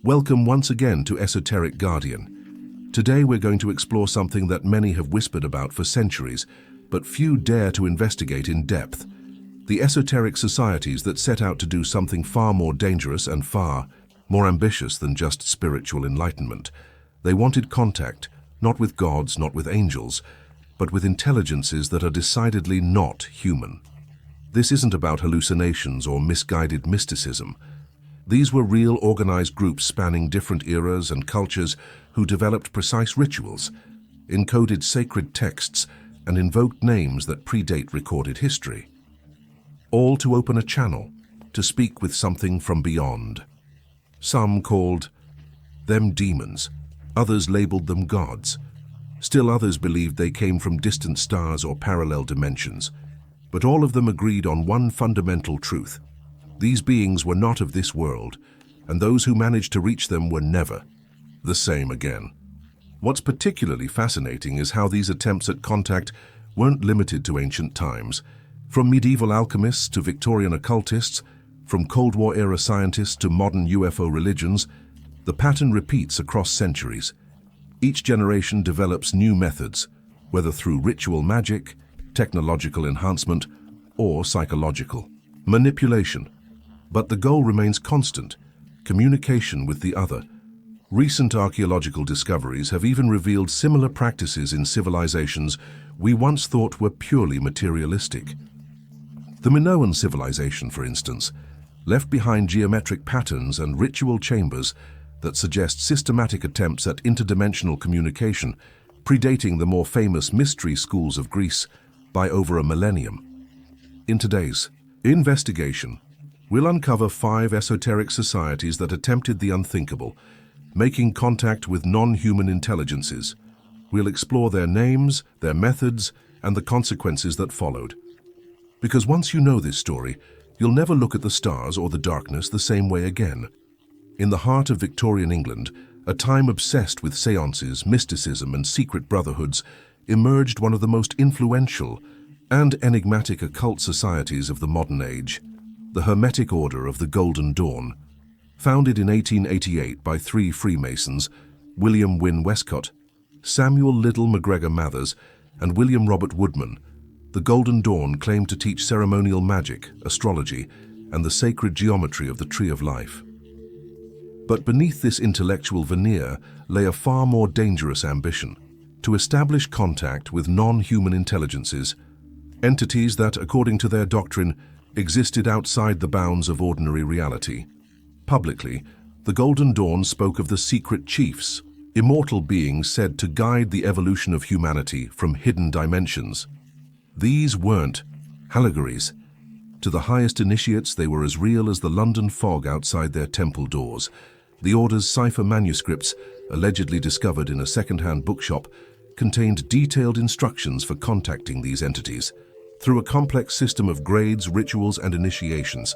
Welcome once again to Esoteric Guardian. Today we're going to explore something that many have whispered about for centuries, but few dare to investigate in depth. The esoteric societies that set out to do something far more dangerous and far more ambitious than just spiritual enlightenment. They wanted contact, not with gods, not with angels, but with intelligences that are decidedly not human. This isn't about hallucinations or misguided mysticism. These were real organized groups spanning different eras and cultures who developed precise rituals, encoded sacred texts, and invoked names that predate recorded history. All to open a channel, to speak with something from beyond. Some called them demons, others labeled them gods. Still others believed they came from distant stars or parallel dimensions. But all of them agreed on one fundamental truth. These beings were not of this world, and those who managed to reach them were never the same again. What's particularly fascinating is how these attempts at contact weren't limited to ancient times. From medieval alchemists to Victorian occultists, from Cold War-era scientists to modern UFO religions, the pattern repeats across centuries. Each generation develops new methods, whether through ritual magic, technological enhancement, or psychological manipulation. But the goal remains constant: communication with the other. Recent archaeological discoveries have even revealed similar practices in civilizations we once thought were purely materialistic. The Minoan civilization, for instance, left behind geometric patterns and ritual chambers that suggest systematic attempts at interdimensional communication, predating the more famous mystery schools of Greece by over a millennium. In today's investigation, we'll uncover 5 esoteric societies that attempted the unthinkable, making contact with non-human intelligences. We'll explore their names, their methods, and the consequences that followed. Because once you know this story, you'll never look at the stars or the darkness the same way again. In the heart of Victorian England, a time obsessed with seances, mysticism, and secret brotherhoods, emerged one of the most influential and enigmatic occult societies of the modern age, the Hermetic Order of the Golden Dawn. Founded in 1888 by 3 Freemasons, William Wynne Westcott, Samuel Liddell MacGregor Mathers, and William Robert Woodman, the Golden Dawn claimed to teach ceremonial magic, astrology, and the sacred geometry of the Tree of Life. But beneath this intellectual veneer lay a far more dangerous ambition: to establish contact with non-human intelligences, entities that, according to their doctrine, existed outside the bounds of ordinary reality. Publicly, the Golden Dawn spoke of the secret chiefs, immortal beings said to guide the evolution of humanity from hidden dimensions. These weren't allegories. To the highest initiates, they were as real as the London fog outside their temple doors. The Order's cipher manuscripts, allegedly discovered in a second-hand bookshop, contained detailed instructions for contacting these entities through a complex system of grades, rituals, and initiations.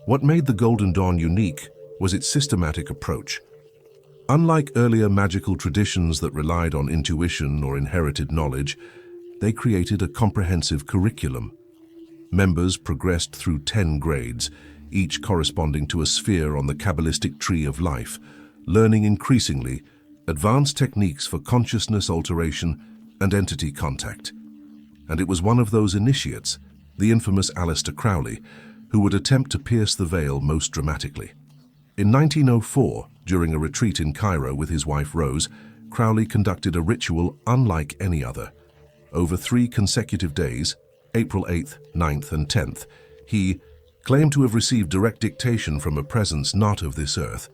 What made the Golden Dawn unique was its systematic approach. Unlike earlier magical traditions that relied on intuition or inherited knowledge, they created a comprehensive curriculum. Members progressed through 10 grades, each corresponding to a sphere on the Kabbalistic Tree of Life, learning increasingly advanced techniques for consciousness alteration and entity contact. And it was one of those initiates, the infamous Aleister Crowley, who would attempt to pierce the veil most dramatically. In 1904, during a retreat in Cairo with his wife Rose, Crowley conducted a ritual unlike any other. Over 3 consecutive days, April 8th, 9th, and 10th, he claimed to have received direct dictation from a presence not of this earth.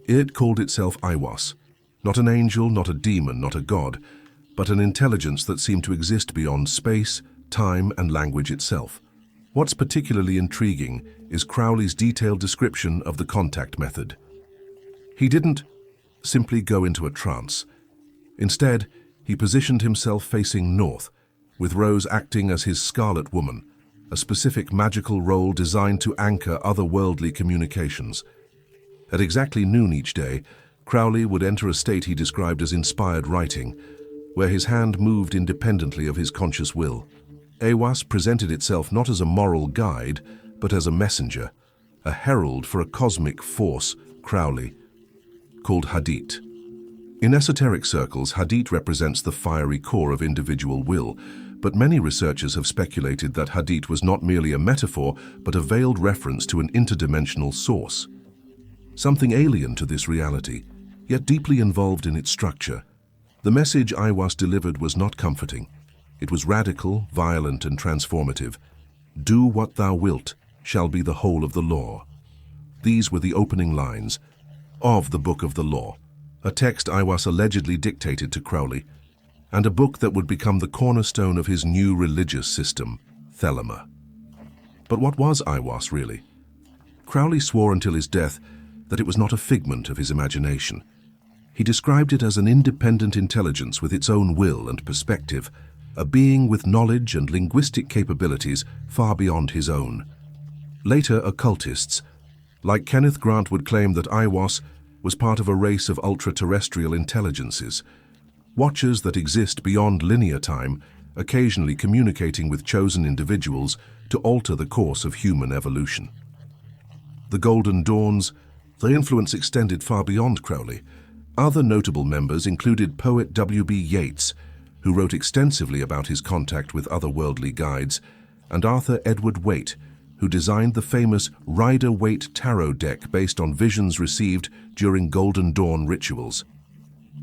It called itself Aiwass, not an angel, not a demon, not a god, but an intelligence that seemed to exist beyond space, time, and language itself. What's particularly intriguing is Crowley's detailed description of the contact method. He didn't simply go into a trance. Instead, he positioned himself facing north, with Rose acting as his Scarlet Woman, a specific magical role designed to anchor otherworldly communications. At exactly noon each day, Crowley would enter a state he described as inspired writing, where his hand moved independently of his conscious will. Aiwass presented itself not as a moral guide, but as a messenger, a herald for a cosmic force, Crowley called Hadit. In esoteric circles, Hadit represents the fiery core of individual will, but many researchers have speculated that Hadit was not merely a metaphor, but a veiled reference to an interdimensional source. Something alien to this reality, yet deeply involved in its structure. The message Aiwass delivered was not comforting. It was radical, violent, and transformative. "Do what thou wilt shall be the whole of the law." These were the opening lines of the Book of the Law, a text Aiwass allegedly dictated to Crowley, and a book that would become the cornerstone of his new religious system, Thelema. But what was Aiwass really? Crowley swore until his death that it was not a figment of his imagination. He described it as an independent intelligence with its own will and perspective, a being with knowledge and linguistic capabilities far beyond his own. Later, occultists, like Kenneth Grant, would claim that Aiwass was part of a race of ultra-terrestrial intelligences, watchers that exist beyond linear time, occasionally communicating with chosen individuals to alter the course of human evolution. The Golden Dawns, their influence extended far beyond Crowley. Other notable members included poet W.B. Yeats, who wrote extensively about his contact with otherworldly guides, and Arthur Edward Waite, who designed the famous Rider-Waite tarot deck based on visions received during Golden Dawn rituals.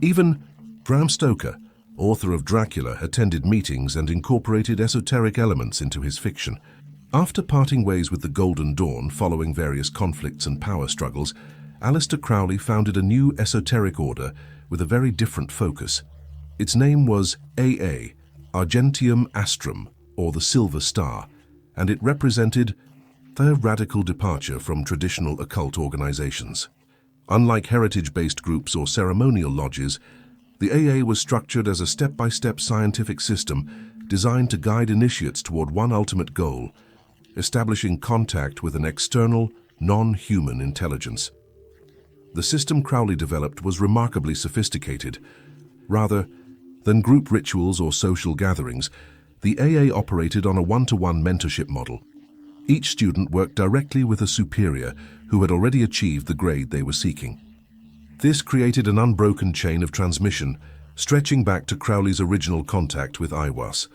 Even Bram Stoker, author of Dracula, attended meetings and incorporated esoteric elements into his fiction. After parting ways with the Golden Dawn following various conflicts and power struggles, Aleister Crowley founded a new esoteric order with a very different focus. Its name was AA, Argentium Astrum, or the Silver Star, and it represented their radical departure from traditional occult organizations. Unlike heritage-based groups or ceremonial lodges, the AA was structured as a step-by-step scientific system designed to guide initiates toward one ultimate goal: establishing contact with an external, non-human intelligence. The system Crowley developed was remarkably sophisticated. Rather than group rituals or social gatherings, the AA operated on a one-to-one mentorship model. Each student worked directly with a superior who had already achieved the grade they were seeking. This created an unbroken chain of transmission, stretching back to Crowley's original contact with Aiwass.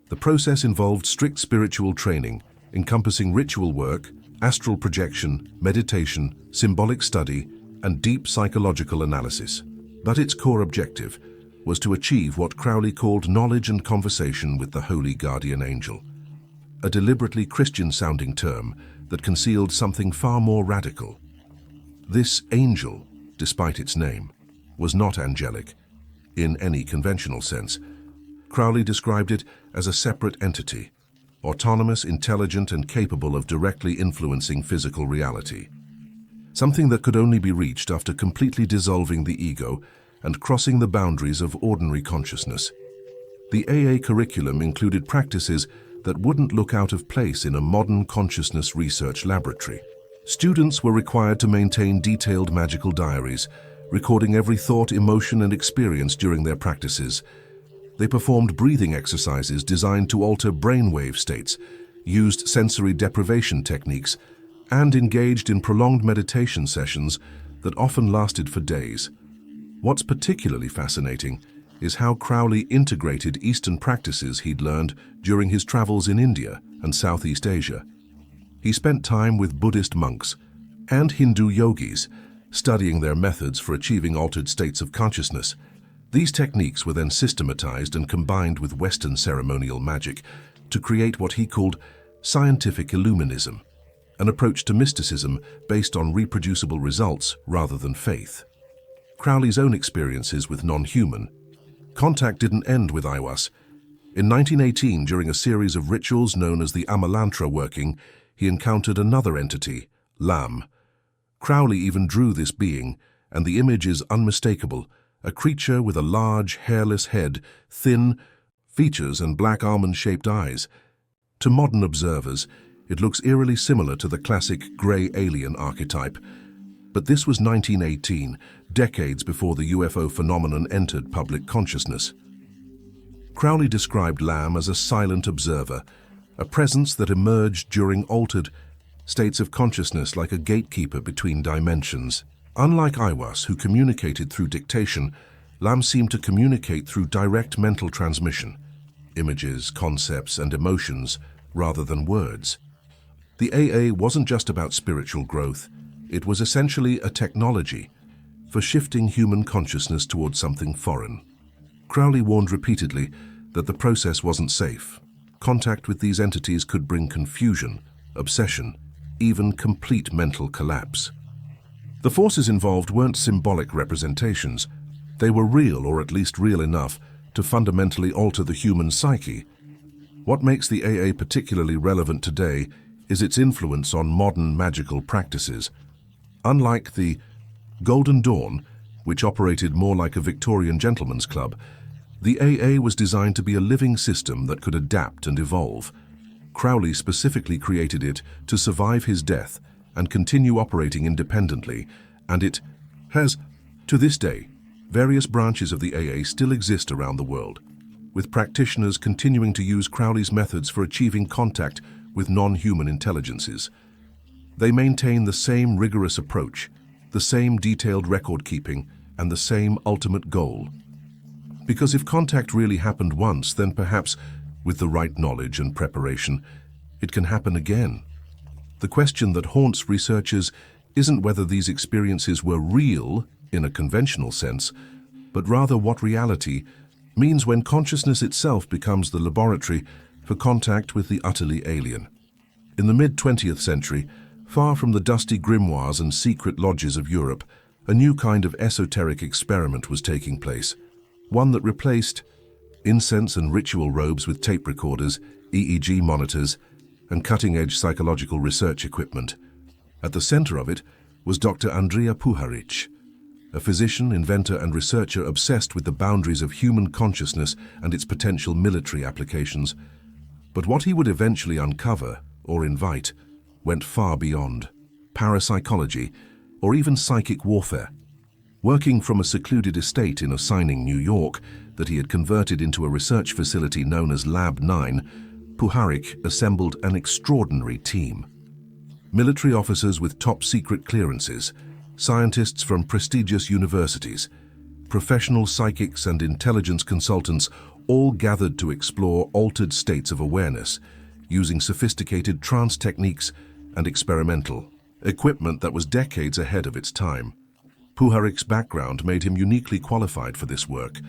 The process involved strict spiritual training, encompassing ritual work, astral projection, meditation, symbolic study, and deep psychological analysis. But its core objective was to achieve what Crowley called knowledge and conversation with the holy guardian angel, a deliberately Christian-sounding term that concealed something far more radical. This angel, despite its name, was not angelic in any conventional sense. Crowley described it as a separate entity, autonomous, intelligent, and capable of directly influencing physical reality. Something that could only be reached after completely dissolving the ego and crossing the boundaries of ordinary consciousness. The AA curriculum included practices that wouldn't look out of place in a modern consciousness research laboratory. Students were required to maintain detailed magical diaries, recording every thought, emotion, and experience during their practices. They performed breathing exercises designed to alter brainwave states, used sensory deprivation techniques, and engaged in prolonged meditation sessions that often lasted for days. What's particularly fascinating is how Crowley integrated Eastern practices he'd learned during his travels in India and Southeast Asia. He spent time with Buddhist monks and Hindu yogis, studying their methods for achieving altered states of consciousness. These techniques were then systematized and combined with Western ceremonial magic to create what he called scientific illuminism, an approach to mysticism based on reproducible results rather than faith. Crowley's own experiences with non-human contact didn't end with Aiwass. In 1918, during a series of rituals known as the Amalantra working, he encountered another entity, Lam. Crowley even drew this being, and the image is unmistakable, a creature with a large, hairless head, thin features, and black almond-shaped eyes. To modern observers, it looks eerily similar to the classic grey alien archetype. But this was 1918, decades before the UFO phenomenon entered public consciousness. Crowley described Lam as a silent observer, a presence that emerged during altered states of consciousness like a gatekeeper between dimensions. Unlike Iwas, who communicated through dictation, Lam seemed to communicate through direct mental transmission, images, concepts, and emotions, rather than words. The AA wasn't just about spiritual growth, it was essentially a technology for shifting human consciousness towards something foreign. Crowley warned repeatedly that the process wasn't safe. Contact with these entities could bring confusion, obsession, even complete mental collapse. The forces involved weren't symbolic representations. They were real, or at least real enough, to fundamentally alter the human psyche. What makes the AA particularly relevant today is its influence on modern magical practices. Unlike the Golden Dawn, which operated more like a Victorian gentleman's club, the AA was designed to be a living system that could adapt and evolve. Crowley specifically created it to survive his death and continue operating independently, and it has, to this day, various branches of the AA still exist around the world, with practitioners continuing to use Crowley's methods for achieving contact with non-human intelligences. They maintain the same rigorous approach, the same detailed record-keeping, and the same ultimate goal. Because if contact really happened once, then perhaps, with the right knowledge and preparation, it can happen again. The question that haunts researchers isn't whether these experiences were real in a conventional sense, but rather what reality means when consciousness itself becomes the laboratory for contact with the utterly alien. In the mid-20th century, far from the dusty grimoires and secret lodges of Europe, a new kind of esoteric experiment was taking place, one that replaced incense and ritual robes with tape recorders, EEG monitors, and cutting-edge psychological research equipment. At the center of it was Dr. Andrija Puharic, a physician, inventor, and researcher obsessed with the boundaries of human consciousness and its potential military applications. But what he would eventually uncover, or invite, went far beyond parapsychology or even psychic warfare. Working from a secluded estate in Ossining, New York, that he had converted into a research facility known as Lab 9, Puharic assembled an extraordinary team. Military officers with top-secret clearances, scientists from prestigious universities, professional psychics and intelligence consultants all gathered to explore altered states of awareness, using sophisticated trance techniques and experimental equipment that was decades ahead of its time. Puharic's background made him uniquely qualified for this work.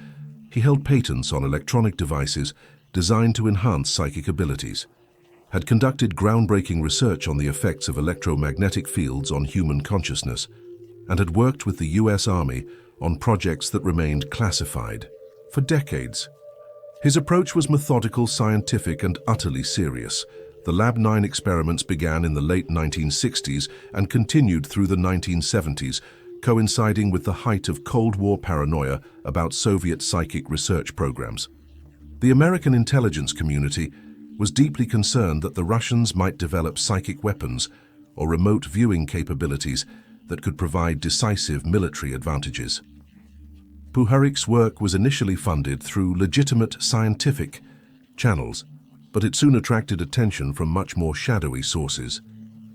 He held patents on electronic devices designed to enhance psychic abilities, had conducted groundbreaking research on the effects of electromagnetic fields on human consciousness, and had worked with the US Army on projects that remained classified for decades. His approach was methodical, scientific, and utterly serious. The Lab 9 experiments began in the late 1960s and continued through the 1970s, coinciding with the height of Cold War paranoia about Soviet psychic research programs. The American intelligence community was deeply concerned that the Russians might develop psychic weapons or remote viewing capabilities that could provide decisive military advantages. Puharic's work was initially funded through legitimate scientific channels, but it soon attracted attention from much more shadowy sources.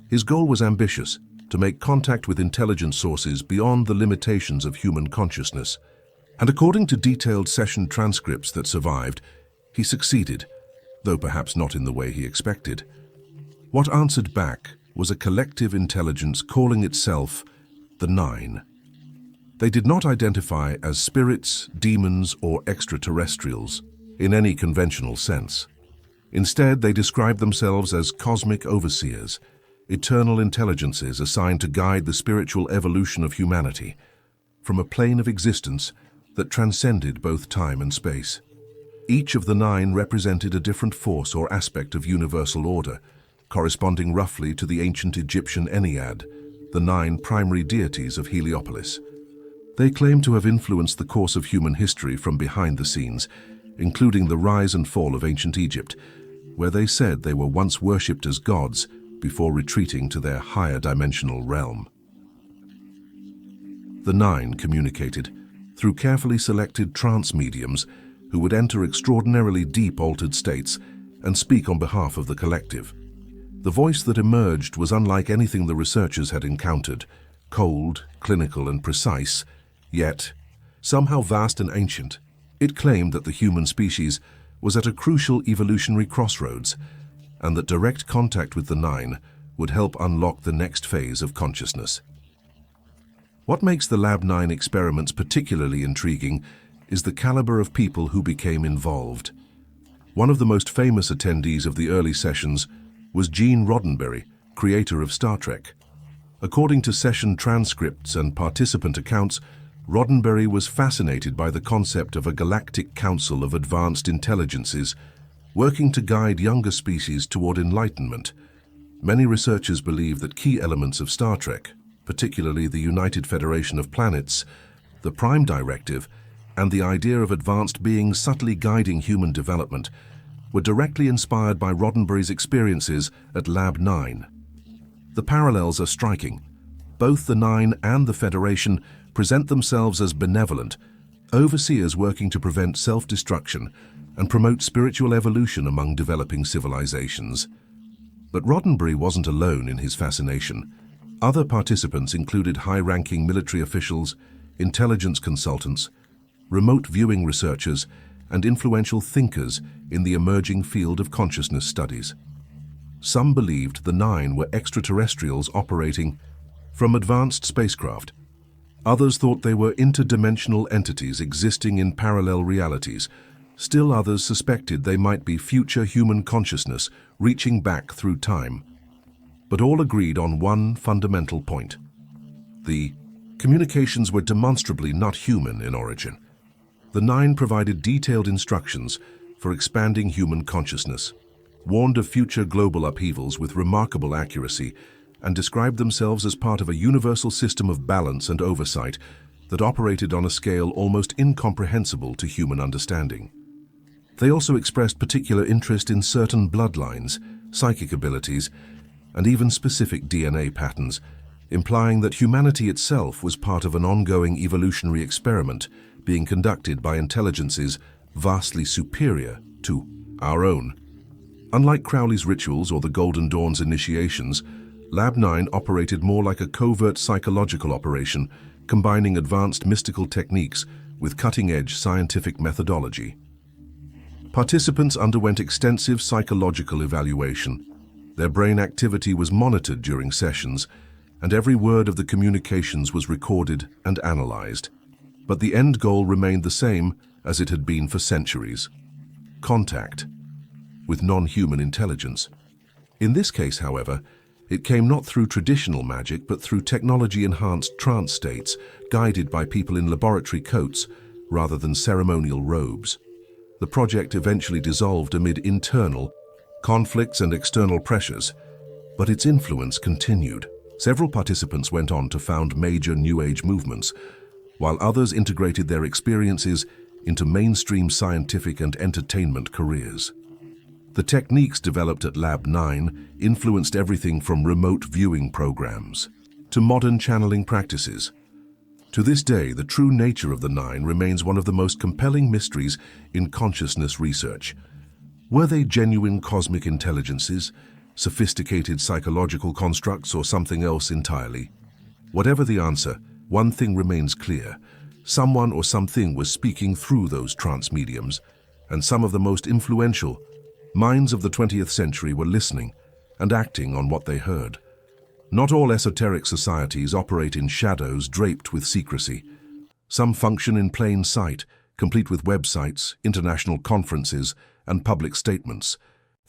His goal was ambitious: to make contact with intelligence sources beyond the limitations of human consciousness. And according to detailed session transcripts that survived, he succeeded, though perhaps not in the way he expected. What answered back was a collective intelligence calling itself the Nine. They did not identify as spirits, demons, or extraterrestrials in any conventional sense. Instead, they described themselves as cosmic overseers, eternal intelligences assigned to guide the spiritual evolution of humanity from a plane of existence that transcended both time and space. Each of the Nine represented a different force or aspect of universal order, corresponding roughly to the ancient Egyptian Ennead, the 9 primary deities of Heliopolis. They claim to have influenced the course of human history from behind the scenes, including the rise and fall of ancient Egypt, where they said they were once worshipped as gods before retreating to their higher dimensional realm. The Nine communicated through carefully selected trance mediums who would enter extraordinarily deep altered states and speak on behalf of the collective. The voice that emerged was unlike anything the researchers had encountered, cold, clinical and precise, yet somehow vast and ancient. It claimed that the human species was at a crucial evolutionary crossroads, and that direct contact with the Nine would help unlock the next phase of consciousness. What makes the Lab 9 experiments particularly intriguing is the caliber of people who became involved. One of the most famous attendees of the early sessions was Gene Roddenberry, creator of Star Trek. According to session transcripts and participant accounts, Roddenberry was fascinated by the concept of a galactic council of advanced intelligences working to guide younger species toward enlightenment. Many researchers believe that key elements of Star Trek, particularly the United Federation of Planets, the Prime Directive, and the idea of advanced beings subtly guiding human development, were directly inspired by Roddenberry's experiences at Lab 9. The parallels are striking. Both the Nine and the Federation present themselves as benevolent, overseers working to prevent self-destruction and promote spiritual evolution among developing civilizations. But Roddenberry wasn't alone in his fascination. Other participants included high-ranking military officials, intelligence consultants, remote viewing researchers, and influential thinkers in the emerging field of consciousness studies. Some believed the Nine were extraterrestrials operating from advanced spacecraft. Others thought they were interdimensional entities existing in parallel realities. Still others suspected they might be future human consciousness reaching back through time. But all agreed on one fundamental point. The communications were demonstrably not human in origin. The Nine provided detailed instructions for expanding human consciousness, warned of future global upheavals with remarkable accuracy, and described themselves as part of a universal system of balance and oversight that operated on a scale almost incomprehensible to human understanding. They also expressed particular interest in certain bloodlines, psychic abilities, and even specific DNA patterns, implying that humanity itself was part of an ongoing evolutionary experiment being conducted by intelligences vastly superior to our own. Unlike Crowley's rituals or the Golden Dawn's initiations, Lab 9 operated more like a covert psychological operation, combining advanced mystical techniques with cutting-edge scientific methodology. Participants underwent extensive psychological evaluation. Their brain activity was monitored during sessions, and every word of the communications was recorded and analyzed. But the end goal remained the same as it had been for centuries: contact with non-human intelligence. In this case, however, it came not through traditional magic, but through technology-enhanced trance states, guided by people in laboratory coats rather than ceremonial robes. The project eventually dissolved amid internal conflicts and external pressures, but its influence continued. Several participants went on to found major New Age movements, while others integrated their experiences into mainstream scientific and entertainment careers. The techniques developed at Lab 9 influenced everything from remote viewing programs to modern channeling practices. To this day, the true nature of the Nine remains one of the most compelling mysteries in consciousness research. Were they genuine cosmic intelligences, sophisticated psychological constructs, or something else entirely? Whatever the answer, one thing remains clear. Someone or something was speaking through those trance mediums, and some of the most influential minds of the 20th century were listening and acting on what they heard. Not all esoteric societies operate in shadows draped with secrecy. Some function in plain sight, complete with websites, international conferences, and public statements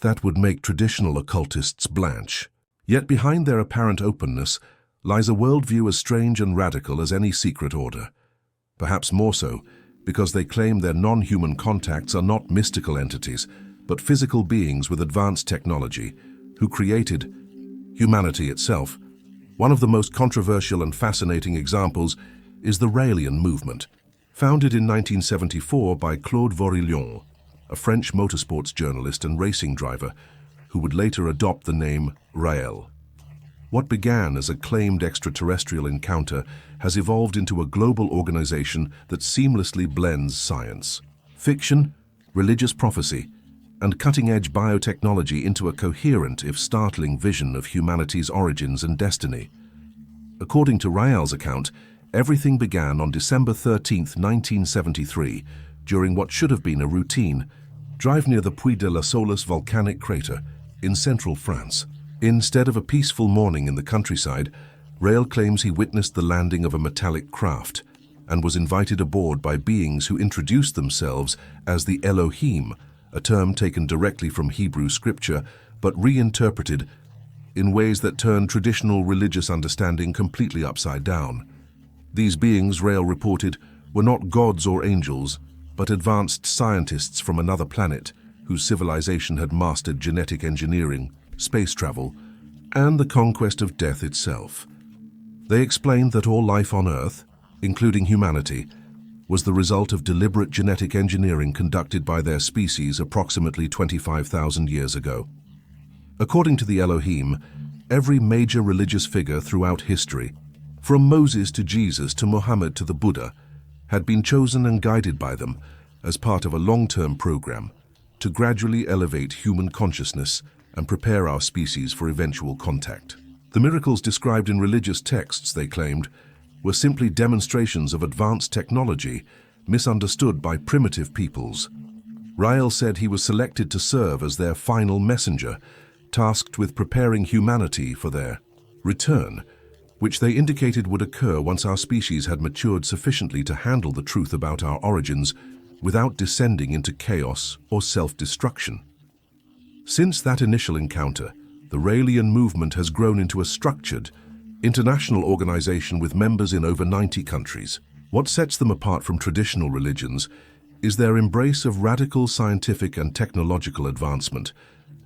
that would make traditional occultists blanch. Yet behind their apparent openness lies a worldview as strange and radical as any secret order. Perhaps more so because they claim their non-human contacts are not mystical entities, but physical beings with advanced technology who created humanity itself. One of the most controversial and fascinating examples is the Raelian movement, founded in 1974 by Claude Vorillon, a French motorsports journalist and racing driver who would later adopt the name Rael. What began as a claimed extraterrestrial encounter has evolved into a global organization that seamlessly blends science, fiction, religious prophecy, and cutting-edge biotechnology into a coherent, if startling, vision of humanity's origins and destiny. According to Rael's account, everything began on December 13, 1973, during what should have been a routine drive near the Puy de la Solace volcanic crater in central France. Instead of a peaceful morning in the countryside, Rael claims he witnessed the landing of a metallic craft and was invited aboard by beings who introduced themselves as the Elohim, a term taken directly from Hebrew scripture but reinterpreted in ways that turned traditional religious understanding completely upside down. These beings, Rael reported, were not gods or angels, but advanced scientists from another planet whose civilization had mastered genetic engineering, space travel, and the conquest of death itself. They explained that all life on Earth, including humanity, was the result of deliberate genetic engineering conducted by their species approximately 25,000 years ago. According to the Elohim, every major religious figure throughout history, from Moses to Jesus to Muhammad to the Buddha, had been chosen and guided by them as part of a long-term program to gradually elevate human consciousness and prepare our species for eventual contact. The miracles described in religious texts, they claimed, were simply demonstrations of advanced technology misunderstood by primitive peoples. Rael said he was selected to serve as their final messenger, tasked with preparing humanity for their return, which they indicated would occur once our species had matured sufficiently to handle the truth about our origins without descending into chaos or self-destruction. Since that initial encounter, the Raelian movement has grown into a structured, international organization with members in over 90 countries. What sets them apart from traditional religions is their embrace of radical scientific and technological advancement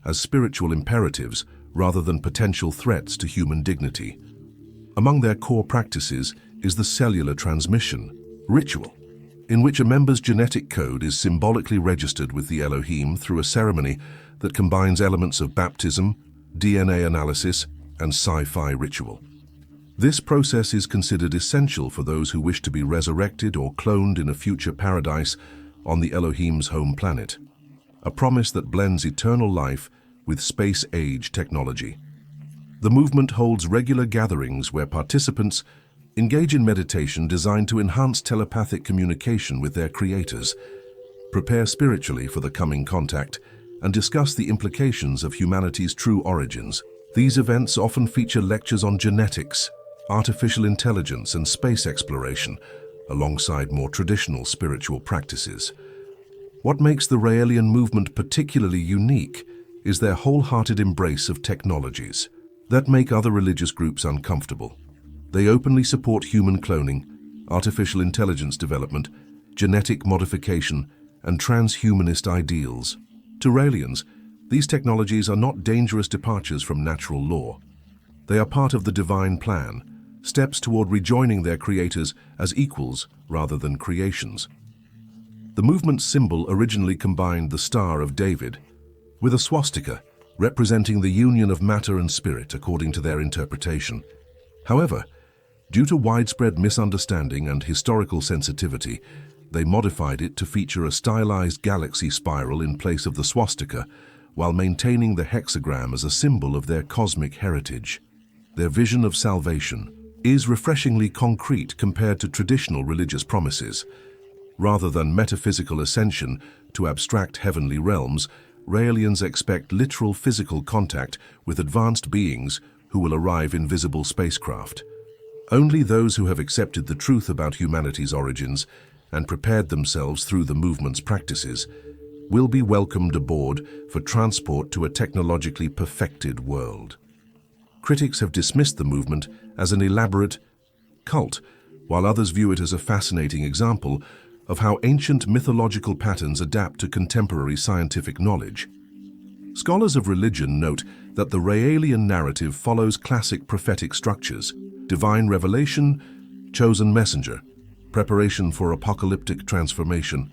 as spiritual imperatives rather than potential threats to human dignity. Among their core practices is the cellular transmission ritual, in which a member's genetic code is symbolically registered with the Elohim through a ceremony that combines elements of baptism, DNA analysis, and sci-fi ritual. This process is considered essential for those who wish to be resurrected or cloned in a future paradise on the Elohim's home planet, a promise that blends eternal life with space-age technology. The movement holds regular gatherings where participants engage in meditation designed to enhance telepathic communication with their creators, prepare spiritually for the coming contact, and discuss the implications of humanity's true origins. These events often feature lectures on genetics, artificial intelligence, and space exploration, alongside more traditional spiritual practices. What makes the Raelian movement particularly unique is their wholehearted embrace of technologies that make other religious groups uncomfortable. They openly support human cloning, artificial intelligence development, genetic modification, and transhumanist ideals. To Raelians, these technologies are not dangerous departures from natural law. They are part of the divine plan, steps toward rejoining their creators as equals rather than creations. The movement's symbol originally combined the Star of David with a swastika, representing the union of matter and spirit according to their interpretation. However, due to widespread misunderstanding and historical sensitivity, they modified it to feature a stylized galaxy spiral in place of the swastika, while maintaining the hexagram as a symbol of their cosmic heritage. Their vision of salvation is refreshingly concrete compared to traditional religious promises. Rather than metaphysical ascension to abstract heavenly realms, Raelians expect literal physical contact with advanced beings who will arrive in visible spacecraft. Only those who have accepted the truth about humanity's origins and prepared themselves through the movement's practices will be welcomed aboard for transport to a technologically perfected world. Critics have dismissed the movement as an elaborate cult, while others view it as a fascinating example of how ancient mythological patterns adapt to contemporary scientific knowledge. Scholars of religion note that the Raelian narrative follows classic prophetic structures: divine revelation, chosen messenger, preparation for apocalyptic transformation,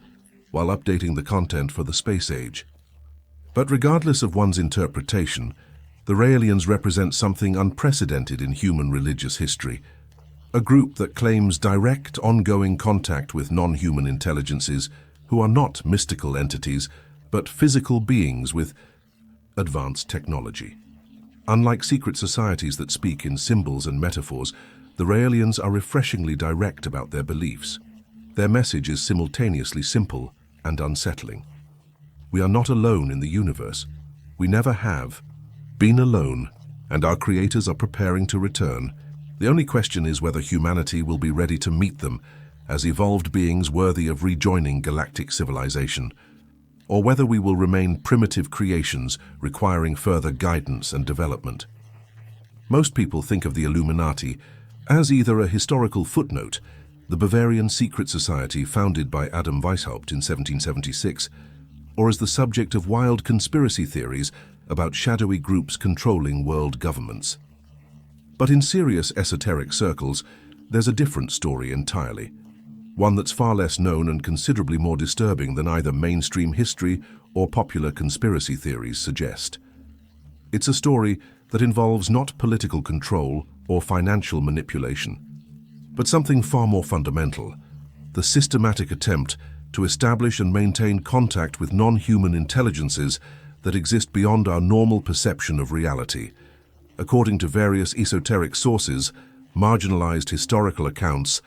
while updating the content for the space age. But regardless of one's interpretation, the Raelians represent something unprecedented in human religious history, a group that claims direct, ongoing contact with non-human intelligences who are not mystical entities, but physical beings with advanced technology. Unlike secret societies that speak in symbols and metaphors, The Raelians are refreshingly direct about their beliefs. Their message is simultaneously simple and unsettling. We are not alone in the universe. We never have been alone, and our creators are preparing to return. The only question is whether humanity will be ready to meet them as evolved beings worthy of rejoining galactic civilization, or whether we will remain primitive creations requiring further guidance and development. Most people think of the Illuminati as either a historical footnote, the Bavarian secret society founded by Adam Weishaupt in 1776, or as the subject of wild conspiracy theories about shadowy groups controlling world governments. But in serious esoteric circles, there's a different story entirely, one that's far less known and considerably more disturbing than either mainstream history or popular conspiracy theories suggest. It's a story that involves not political control or financial manipulation, but something far more fundamental: the systematic attempt to establish and maintain contact with non-human intelligences that exist beyond our normal perception of reality. According to various esoteric sources, marginalized historical accounts,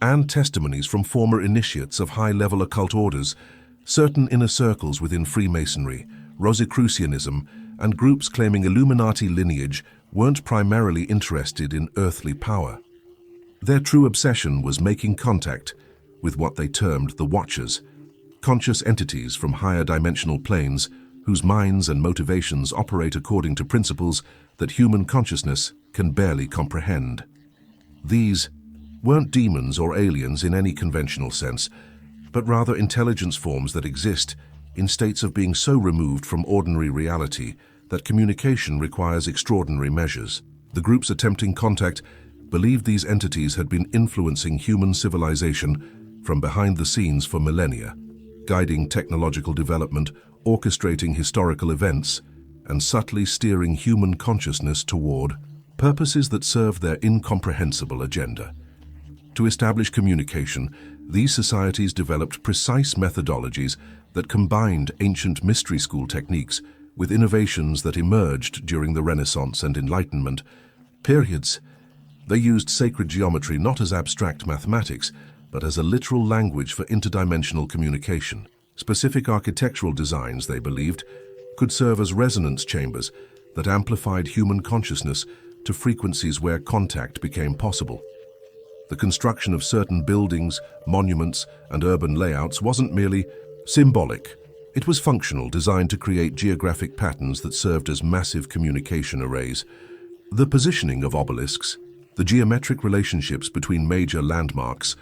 and testimonies from former initiates of high-level occult orders, certain inner circles within Freemasonry, Rosicrucianism, and groups claiming Illuminati lineage weren't primarily interested in earthly power. Their true obsession was making contact with what they termed the Watchers, conscious entities from higher dimensional planes whose minds and motivations operate according to principles that human consciousness can barely comprehend. These weren't demons or aliens in any conventional sense, but rather intelligence forms that exist in states of being so removed from ordinary reality that communication requires extraordinary measures. The groups attempting contact believed these entities had been influencing human civilization from behind the scenes for millennia, guiding technological development, orchestrating historical events, and subtly steering human consciousness toward purposes that serve their incomprehensible agenda. To establish communication, these societies developed precise methodologies that combined ancient mystery school techniques with innovations that emerged during the Renaissance and Enlightenment periods. They used sacred geometry not as abstract mathematics, but as a literal language for interdimensional communication. Specific architectural designs, they believed, could serve as resonance chambers that amplified human consciousness to frequencies where contact became possible. The construction of certain buildings, monuments, and urban layouts wasn't merely symbolic. It was functional, designed to create geographic patterns that served as massive communication arrays. The positioning of obelisks, the geometric relationships between major landmarks,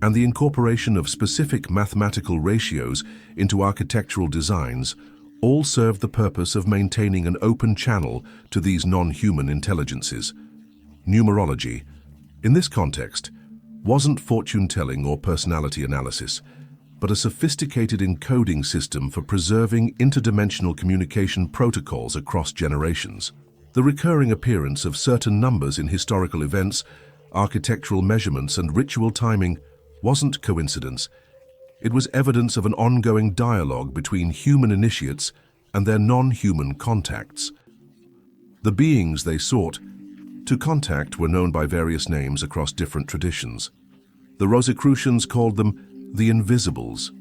and the incorporation of specific mathematical ratios into architectural designs all served the purpose of maintaining an open channel to these non-human intelligences. Numerology, in this context, wasn't fortune-telling or personality analysis, but a sophisticated encoding system for preserving interdimensional communication protocols across generations. The recurring appearance of certain numbers in historical events, architectural measurements, and ritual timing wasn't coincidence. It was evidence of an ongoing dialogue between human initiates and their non-human contacts. The beings they sought to contact were known by various names across different traditions. The Rosicrucians called them the Invisibles,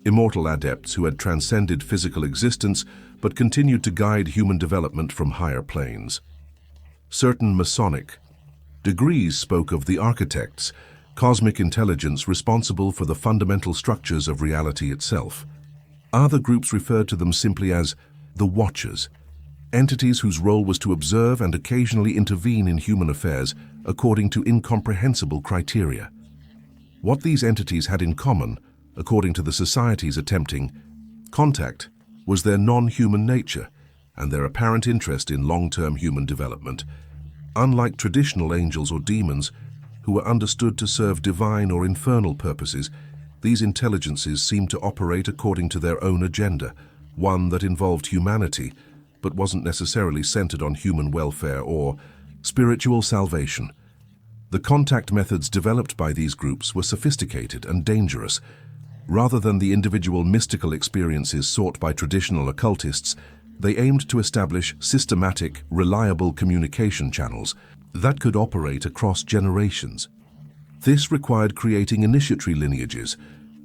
immortal adepts who had transcended physical existence but continued to guide human development from higher planes. Certain Masonic degrees spoke of the Architects, cosmic intelligence responsible for the fundamental structures of reality itself. Other groups referred to them simply as the Watchers, entities whose role was to observe and occasionally intervene in human affairs according to incomprehensible criteria. What these entities had in common, according to the societies attempting contact, was their non-human nature and their apparent interest in long-term human development. Unlike traditional angels or demons, who were understood to serve divine or infernal purposes, these intelligences seemed to operate according to their own agenda, one that involved humanity, but wasn't necessarily centered on human welfare or spiritual salvation. The contact methods developed by these groups were sophisticated and dangerous. Rather than the individual mystical experiences sought by traditional occultists, they aimed to establish systematic, reliable communication channels. that could operate across generations. This required creating initiatory lineages,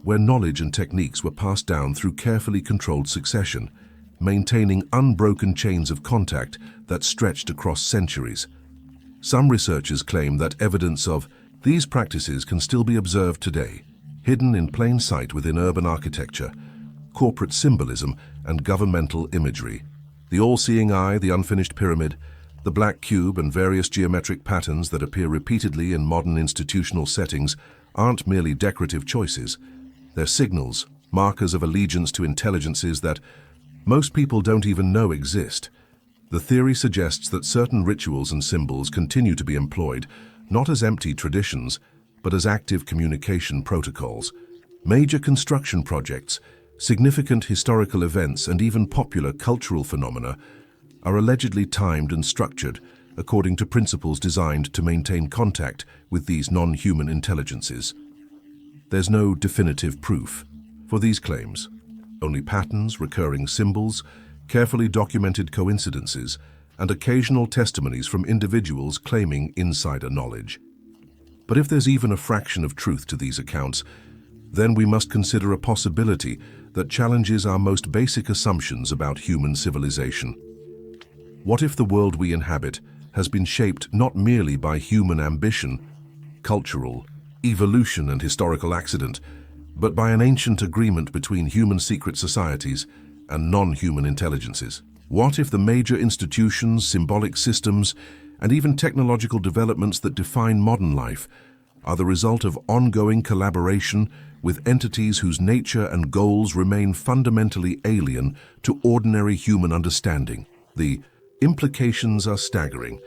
where knowledge and techniques were passed down through carefully controlled succession, maintaining unbroken chains of contact that stretched across centuries. Some researchers claim that evidence of these practices can still be observed today, hidden in plain sight within urban architecture, corporate symbolism, and governmental imagery. The all-seeing eye, the unfinished pyramid, the black cube, and various geometric patterns that appear repeatedly in modern institutional settings aren't merely decorative choices. They're signals, markers of allegiance to intelligences that most people don't even know exist. The theory suggests that certain rituals and symbols continue to be employed, not as empty traditions, but as active communication protocols. Major construction projects, significant historical events, and even popular cultural phenomena are allegedly timed and structured according to principles designed to maintain contact with these non-human intelligences. There's no definitive proof for these claims, only patterns, recurring symbols, carefully documented coincidences, and occasional testimonies from individuals claiming insider knowledge. But if there's even a fraction of truth to these accounts, then we must consider a possibility that challenges our most basic assumptions about human civilization. What if the world we inhabit has been shaped not merely by human ambition, cultural, evolution, and historical accident, but by an ancient agreement between human secret societies and non-human intelligences? What if the major institutions, symbolic systems, and even technological developments that define modern life are the result of ongoing collaboration with entities whose nature and goals remain fundamentally alien to ordinary human understanding? The implications are staggering.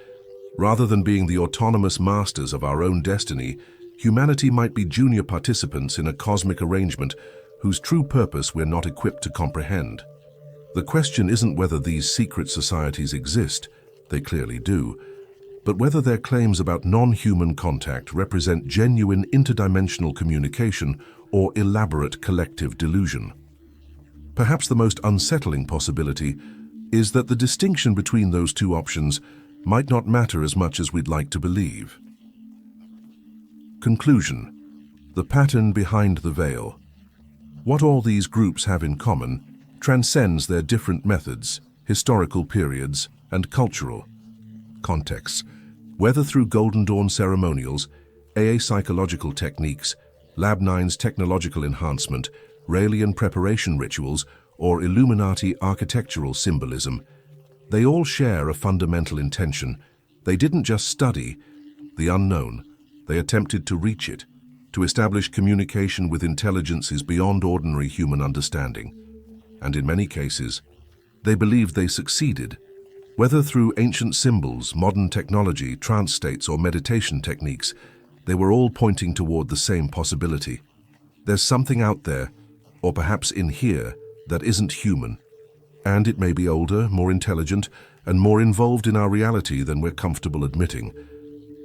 Rather than being the autonomous masters of our own destiny, humanity might be junior participants in a cosmic arrangement whose true purpose we're not equipped to comprehend. The question isn't whether these secret societies exist, they clearly do, but whether their claims about non-human contact represent genuine interdimensional communication or elaborate collective delusion. Perhaps the most unsettling possibility is that the distinction between those two options might not matter as much as we'd like to believe. Conclusion: the pattern behind the veil. What all these groups have in common transcends their different methods, historical periods, and cultural contexts. Whether through Golden Dawn ceremonials, AA psychological techniques, Lab 9's technological enhancement, Raelian preparation rituals, or Illuminati architectural symbolism, they all share a fundamental intention. They didn't just study the unknown, they attempted to reach it, to establish communication with intelligences beyond ordinary human understanding. And in many cases, they believed they succeeded. Whether through ancient symbols, modern technology, trance states, or meditation techniques, they were all pointing toward the same possibility. There's something out there, or perhaps in here, that isn't human. And it may be older, more intelligent, and more involved in our reality than we're comfortable admitting.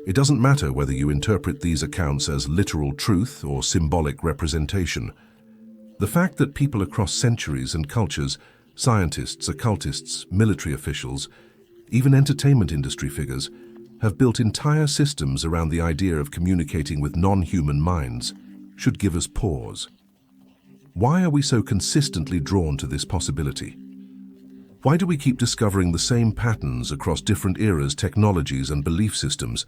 It doesn't matter whether you interpret these accounts as literal truth or symbolic representation. The fact that people across centuries and cultures, scientists, occultists, military officials, even entertainment industry figures, have built entire systems around the idea of communicating with non-human minds should give us pause. Why are we so consistently drawn to this possibility? Why do we keep discovering the same patterns across different eras, technologies, and belief systems?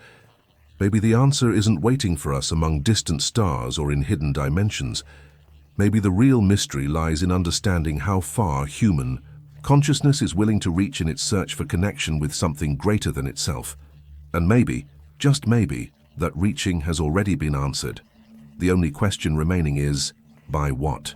Maybe the answer isn't waiting for us among distant stars or in hidden dimensions. Maybe the real mystery lies in understanding how far human consciousness is willing to reach in its search for connection with something greater than itself. And maybe, just maybe, that reaching has already been answered. The only question remaining is, by what?